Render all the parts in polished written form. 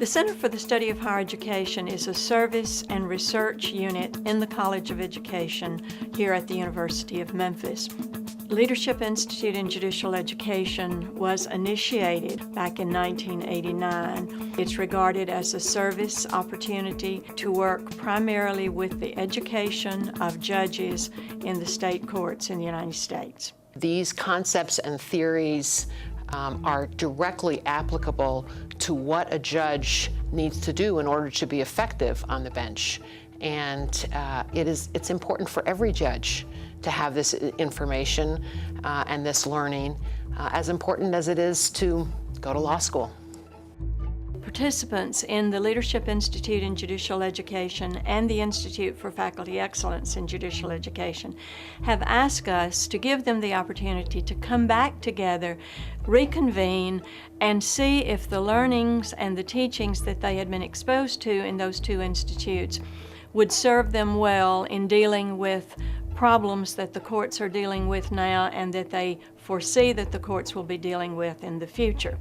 The Center for the Study of Higher Education is a service and research unit in the College of Education here at the University of Memphis. Leadership Institute in Judicial Education was initiated back in 1989. It's regarded as a service opportunity to work primarily with the education of judges in the state courts in the United States. These concepts and theories are directly applicable to what a judge needs to do in order to be effective on the bench. And it's important for every judge to have this information and this learning, as important as it is to go to law school. Participants in the Leadership Institute in Judicial Education and the Institute for Faculty Excellence in Judicial Education have asked us to give them the opportunity to come back together, reconvene, and see if the learnings and the teachings that they had been exposed to in those two institutes would serve them well in dealing with problems that the courts are dealing with now and that they foresee that the courts will be dealing with in the future.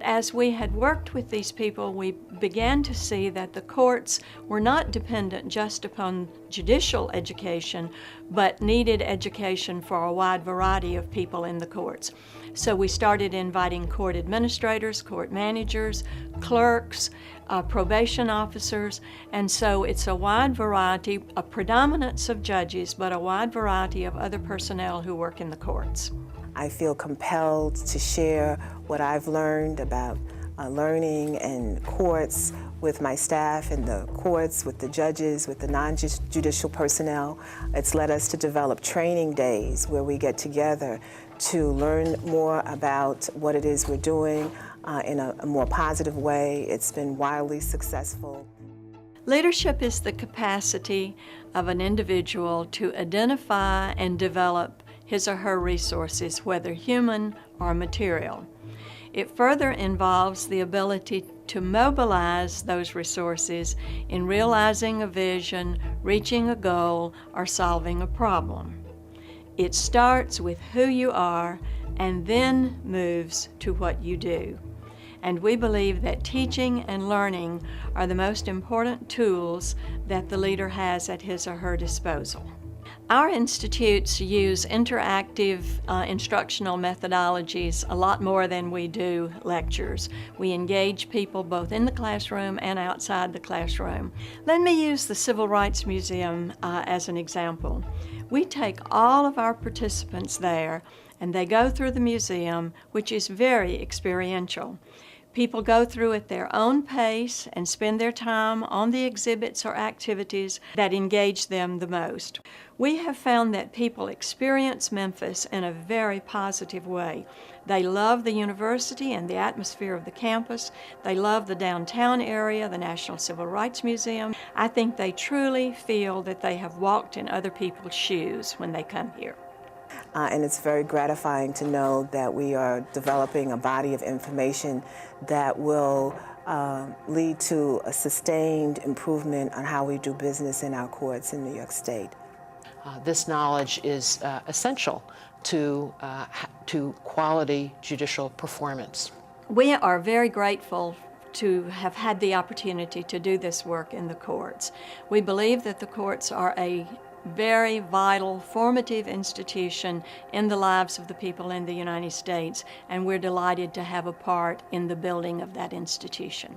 As we had worked with these people, we began to see that the courts were not dependent just upon judicial education, but needed education for a wide variety of people in the courts. So we started inviting court administrators, court managers, clerks, probation officers, and so it's a wide variety, a predominance of judges, but a wide variety of other personnel who work in the courts. I feel compelled to share what I've learned about learning and courts with my staff in the courts, with the judges, with the non-judicial personnel. It's led us to develop training days where we get together to learn more about what it is we're doing in a more positive way. It's been wildly successful. Leadership is the capacity of an individual to identify and develop his or her resources, whether human or material. It further involves the ability to mobilize those resources in realizing a vision, reaching a goal, or solving a problem. It starts with who you are and then moves to what you do. And we believe that teaching and learning are the most important tools that the leader has at his or her disposal. Our institutes use interactive instructional methodologies a lot more than we do lectures. We engage people both in the classroom and outside the classroom. Let me use the Civil Rights Museum as an example. We take all of our participants there and they go through the museum, which is very experiential. People go through at their own pace and spend their time on the exhibits or activities that engage them the most. We have found that people experience Memphis in a very positive way. They love the university and the atmosphere of the campus. They love the downtown area, the National Civil Rights Museum. I think they truly feel that they have walked in other people's shoes when they come here. And it's very gratifying to know that we are developing a body of information that will lead to a sustained improvement on how we do business in our courts in New York State. This knowledge is essential to quality judicial performance. We are very grateful to have had the opportunity to do this work in the courts. We believe that the courts are a very vital, formative institution in the lives of the people in the United States, and we're delighted to have a part in the building of that institution.